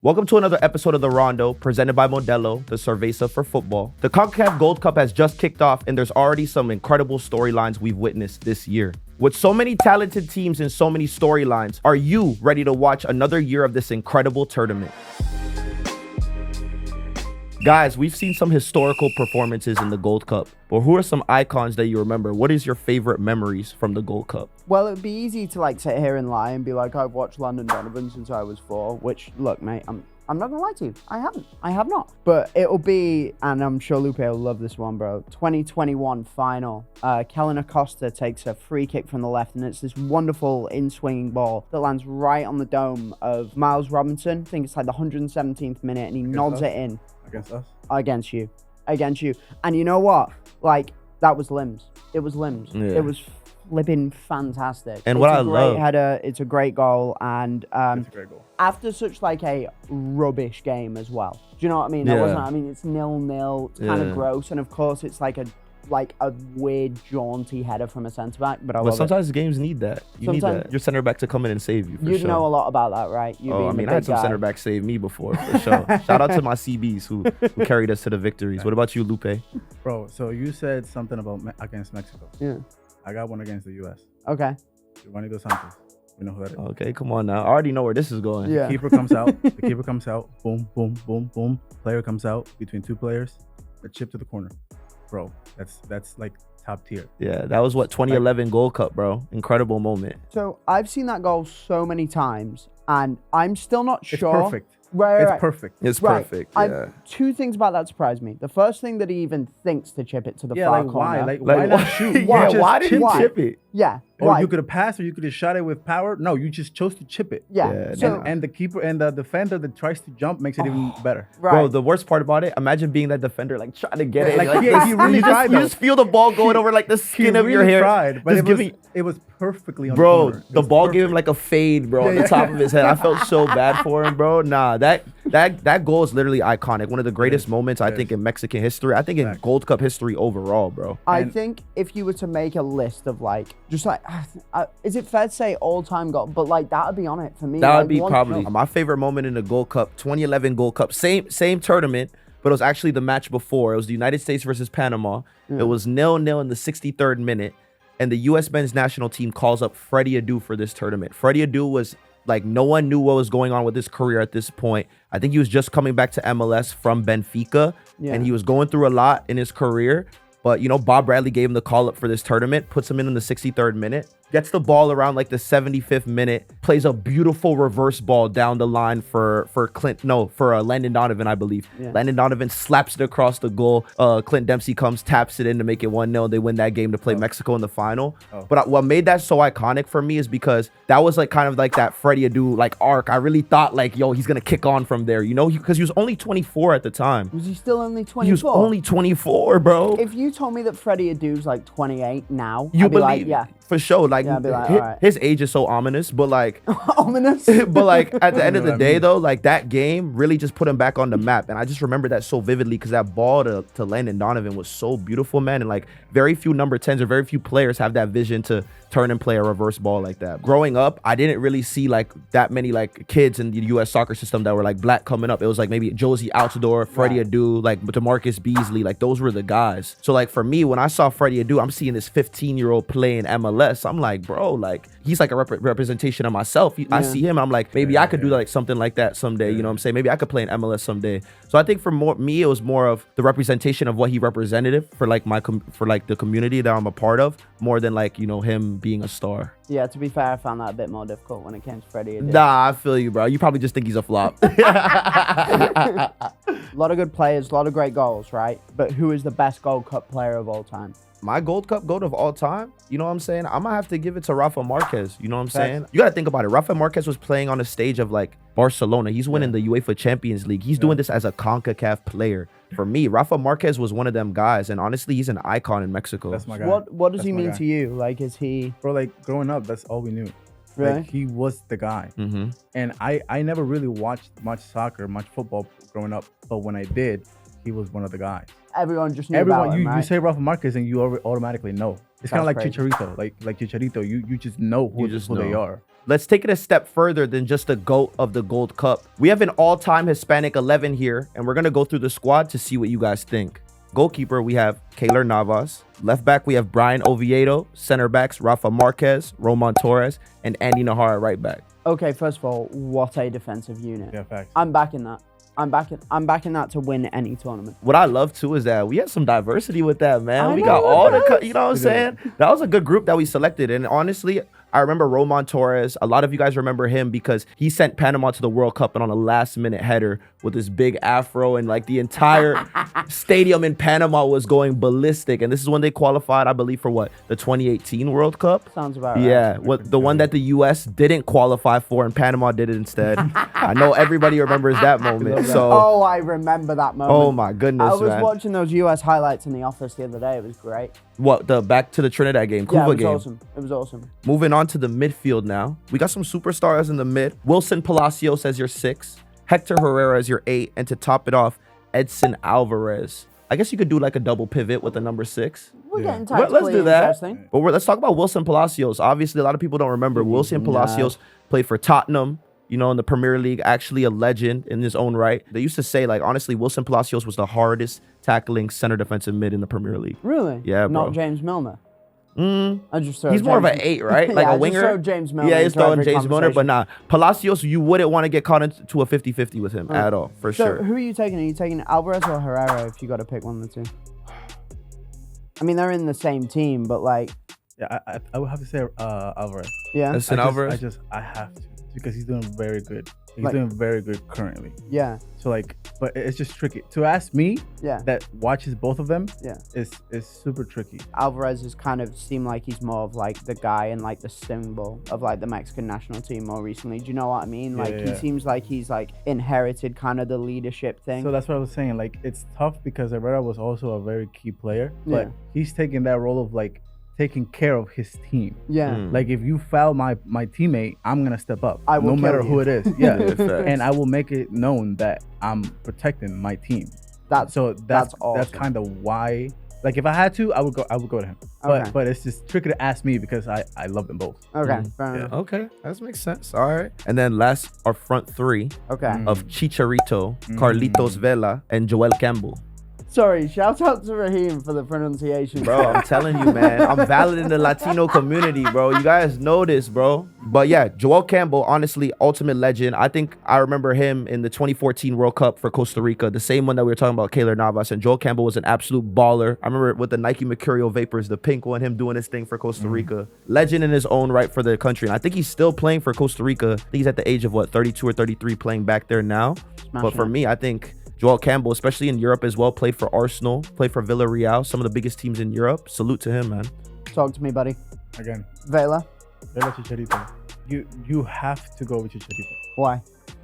Welcome to another episode of the Rondo, presented by Modelo, the Cerveza for football. The Concacaf Gold Cup has just kicked off, and there's already some incredible storylines we've witnessed this year. With so many talented teams and so many storylines, are you ready to watch another year of this incredible tournament? Guys, we've seen some historical performances in the Gold Cup, but who are some icons that you remember? What is your favorite memories from the Gold Cup? Well, it'd be easy to sit here and lie and be like, I've watched Landon Donovan since I was 4, which, look, mate, I'm not gonna lie to you. I haven't. I have not. But it'll be, and I'm sure Lupe will love this one, bro. 2021 final. Kellen Acosta takes a free kick from the left, and it's this wonderful in-swinging ball that lands right on the dome of Miles Robinson. I think it's like the 117th minute, and he nods it in. Against us? Against you. Against you. And you know what? That was limbs. It was limbs. Yeah. It was flipping fantastic. And what I love, it's a great header, it's a great goal, and It's a great goal. after such a rubbish game as well. Do you know what I mean? Yeah. It's 0-0, it's kind of gross, and of course it's like a weird jaunty header from a centre back, but I love sometimes games need that. You need that. Your center back to come in and save you. For you sure. know a lot about that, right? I had some center backs save me before, for sure. Shout out to my CBs who carried us to the victories. What about you, Lupe? Bro, so you said something about against Mexico. Yeah. I got one against the U.S. Okay. Giovanni Dos Santos. We know who that is. Okay, come on now. I already know where this is going. Yeah. Keeper comes out. The keeper comes out. Boom, boom, boom, boom. Player comes out between two players. A chip to the corner. Bro, that's like top tier. Yeah, that was 2011 Gold Cup, bro. Incredible moment. So I've seen that goal so many times, and I'm still not It's sure. perfect. Right. It's perfect. It's Right. perfect. Yeah. Two things about that surprised me. The first thing that he even thinks to chip it to the far corner. why? Why not shoot? Why? You just Why did chip you it. chip it? Yeah. Or why? you could have passed, or you could have shot it with power. No, you just chose to chip it. Yeah. Yeah, So, And the keeper and the defender that tries to jump makes it even better. right. Bro, the worst part about it, imagine being that defender, trying to get it. He really tried. You just feel the ball going over the skin of your hair. Tried, but Just it was perfectly on Bro, the corner. the ball gave him a fade, bro, on the top of his head. I felt so bad for him, bro. Nah, that goal is literally iconic. One of the greatest moments, I think, in Mexican history. I think in Gold Cup history overall, bro. I think if you were to make a list of is it fair to say all-time goal? But that would be on it for me. That would be probably my favorite moment in the Gold Cup, 2011 Gold Cup. Same tournament, but it was actually the match before. It was the United States versus Panama. It was 0-0 in the 63rd minute, and the U.S. men's national team calls up Freddie Adu for this tournament. Freddie Adu was no one knew what was going on with his career at this point. I think he was just coming back to MLS from Benfica, and he was going through a lot in his career. But, Bob Bradley gave him the call up for this tournament, puts him in the 63rd minute, gets the ball around the 75th minute, plays a beautiful reverse ball down the line for Landon Donovan, I believe. Yeah. Landon Donovan slaps it across the goal. Clint Dempsey comes, taps it in to make it 1-0. They win that game to play Mexico in the final. But what made that so iconic for me is because that was kind of that Freddie Adu arc. I really thought he's going to kick on from there, because he was only 24 at the time. Was he still only 24? He was only 24 , bro. If you told me that Freddie Adu's 28 now, I'd be believe, yeah. For sure. I'd be all His age is so ominous, but ominous. But at the end of the day, though, that game really just put him back on the map. And I just remember that so vividly because that ball to Landon Donovan was so beautiful, man. And very few number 10s or very few players have that vision to turn and play a reverse ball like that. Growing up, I didn't really see that many kids in the U.S. soccer system that were black coming up. It was maybe Josie Altidore, Freddie Adu, DeMarcus Beasley. Those were the guys. So for me, when I saw Freddie Adu, I'm seeing this 15-year-old play in MLS. I'm bro, he's a representation of myself. I see him, and I'm maybe I could do something like that someday. You know what I'm saying? Maybe I could play in MLS someday. So I think for me, it was more of the representation of what he represented for the community that I'm a part of, more than him being a star. Yeah, to be fair, I found that a bit more difficult when it came to Freddie Adu. Nah, I feel you, bro. You probably just think he's a flop. A lot of good players, a lot of great goals, right? But who is the best Gold Cup player of all time? My Gold Cup goat of all time, you know what I'm saying? I'm gonna have to give it to Rafa Marquez. You know what I'm saying? You gotta think about it. Rafa Marquez was playing on a stage of Barcelona. He's winning the UEFA Champions League. He's doing this as a CONCACAF player. For me, Rafa Marquez was one of them guys, and honestly, he's an icon in Mexico. That's my guy. What does he mean to you? Is he? Bro, growing up, that's all we knew. Really? He was the guy. Mm-hmm. And I never really watched much soccer, much football growing up, but when I did, he was one of the guys. Everyone just knew about him, right? You say Rafa Marquez and you automatically know. It's kind of like Chicharito. Like Chicharito, you just know who they are. let's take it a step further than just the GOAT of the Gold Cup. We have an all-time Hispanic 11 here, and we're going to go through the squad to see what you guys think. Goalkeeper, we have Keylor Navas. Left back, we have Brian Oviedo. Center backs, Rafa Marquez, Roman Torres, and Andy Nahara right back. Okay, first of all, what a defensive unit. Yeah, facts. I'm backing that. I'm backing that to win any tournament. What I love too is that we had some diversity with that, man. I We know, got all the, guys. you know what I'm saying? That was a good group that we selected. And honestly, I remember Roman Torres. A lot of you guys remember him because he sent Panama to the World Cup and on a last-minute header with this big afro, and like the entire stadium in Panama was going ballistic. And this is when they qualified, I believe, for what? The 2018 World Cup? Sounds about right. Yeah, the one that the U.S. didn't qualify for and Panama did it instead. I know everybody remembers that moment. So, Oh, I remember that moment. oh my goodness, I was man. watching those US highlights in the office the other day. It was great. What, the back to the Trinidad game, Yeah, Cuba it was game. awesome. It was awesome. Moving on to the midfield now. We got some superstars in the mid. Wilson Palacios as your 6, Hector Herrera as your 8, and to top it off, Edson Alvarez. I guess you could do like a double pivot with the number 6. We're getting Well, tactically let's do that. interesting. But let's talk about Wilson Palacios. Obviously, a lot of people don't remember. Wilson Palacios played for Tottenham, you know, in the Premier League, actually a legend in his own right. They used to say, like, honestly, Wilson Palacios was the hardest tackling center defensive mid in the Premier League. Really? Yeah, bro. Not James Milner. I just He's more of an 8, right? Like Yeah, a I just winger. throw James Milner Yeah, he's into throwing every James Milner, but conversation. nah. Palacios, you wouldn't want to get caught into a 50-50 with him at all, for So sure. who are you taking? Are you taking Alvarez or Herrera if you got to pick one of the two? I mean, they're in the same team, but like, Yeah, I would have to say Alvarez. yeah, Edson Alvarez? I have to because he's doing very good. He's Like- doing very good currently. yeah, So like, but it's just tricky to ask me yeah, that watches both of them. yeah. Is super tricky. Alvarez has kind of seemed like he's more of like the guy and like the symbol of like the Mexican national team more recently. Do you know what I mean? Yeah, Like he yeah. seems like he's like inherited kind of the leadership thing. So that's what I was saying. Like it's tough because Herrera was also a very key player, but Yeah. he's taking that role of like taking care of his team. yeah, Like if you foul my teammate, I'm gonna step up, I will no matter kill who you. it is. Yeah, facts. and I will make it known that I'm protecting my team. that's That's awesome. kind of why. Like if I had to, I would go to him. Okay. But it's just tricky to ask me because I love them both. Okay, fair enough. Okay, that makes sense. All right. And then last, our front 3 Okay. of Chicharito, Carlitos Vela, and Joel Campbell. Sorry, shout out to Raheem for the pronunciation. Bro, I'm telling you, man. I'm valid in the Latino community, bro. You guys know this, bro. But yeah, Joel Campbell, honestly, ultimate legend. I think I remember him in the 2014 World Cup for Costa Rica, the same one that we were talking about, Keylor Navas. And Joel Campbell was an absolute baller. I remember with the Nike Mercurial Vapors, the pink one, him doing his thing for Costa Rica. Legend in his own right for the country. And I think he's still playing for Costa Rica. I think he's at the age of, 32 or 33 playing back there now. But for me, I think Joel Campbell, especially in Europe as well, played for Arsenal, played for Villarreal, some of the biggest teams in Europe. Salute to him, man. Talk to me, buddy. Again, Vela, Vela Chicharito. You have to go with Chicharito why?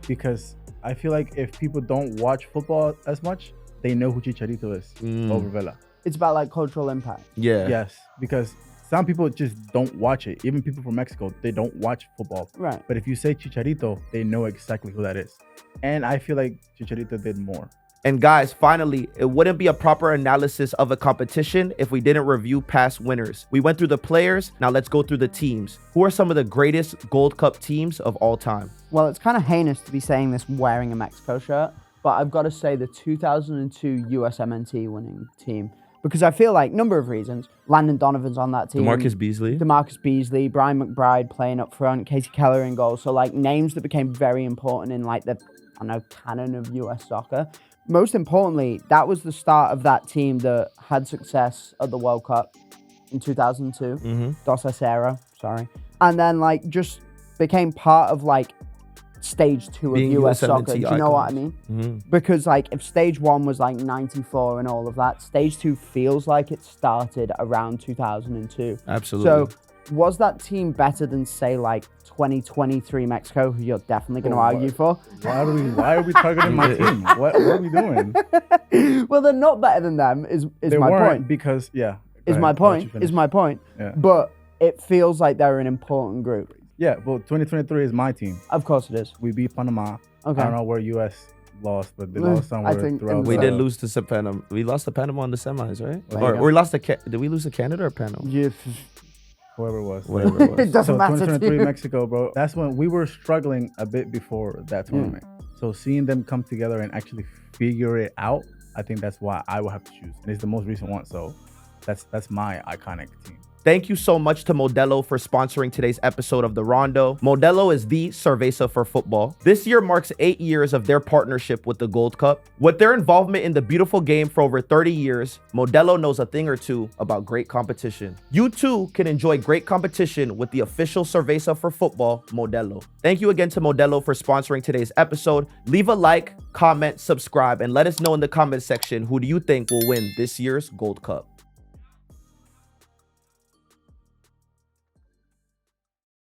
because I feel like if people don't watch football as much, they know who Chicharito is over Vela. It's about like cultural impact. Yeah. Yes, because some people just don't watch it. Even people from Mexico, they don't watch football. Right. But if you say Chicharito, they know exactly who that is. And I feel like Chicharito did more. And guys, finally, it wouldn't be a proper analysis of a competition if we didn't review past winners. We went through the players. Now let's go through the teams. Who are some of the greatest Gold Cup teams of all time? Well, it's kind of heinous to be saying this wearing a Mexico shirt, but I've got to say the 2002 USMNT winning team. Because I feel like, number of reasons, Landon Donovan's on that team. DeMarcus Beasley. DeMarcus Beasley, Brian McBride playing up front, Casey Keller in goal. So like names that became very important in like the, canon of US soccer. Most importantly, that was the start of that team that had success at the World Cup in 2002. Dos Acero, sorry. And then like just became part of like stage 2 Being of US USMNT soccer. Do you know what I icons. mean? Because like if stage 1 was like 94 and all of that, stage 2 feels like it started around 2002. Absolutely. So was that team better than say like 2023 Mexico, who you're definitely going to argue for? Why are we targeting my team? What are we doing? Well, they're not better than them. Is They my weren't point? because Is my point? Is my point? Yeah. But it feels like they're an important group. Yeah, well, 2023 is my team. Of course it is. We beat Panama. Okay. I don't know where US lost, but they lost somewhere I think throughout. we so. did lose to Panama. We lost to Panama in the semis, right? There you Or go. we lost to did we lose to Canada or Panama? Yeah. whoever it was. Whatever it was. It doesn't So matter. 2023 To you. Mexico, bro. That's when we were struggling a bit before that tournament. So seeing them come together and actually figure it out, I think that's why I will have to choose. And it's the most recent one, so that's my iconic team. Thank you so much to Modelo for sponsoring today's episode of the Rondo. Modelo is the cerveza for football. This year marks 8 years of their partnership with the Gold Cup. With their involvement in the beautiful game for over 30 years, Modelo knows a thing or two about great competition. You too can enjoy great competition with the official cerveza for football, Modelo. Thank you again to Modelo for sponsoring today's episode. Leave a like, comment, subscribe, and let us know in the comment section who do you think will win this year's Gold Cup.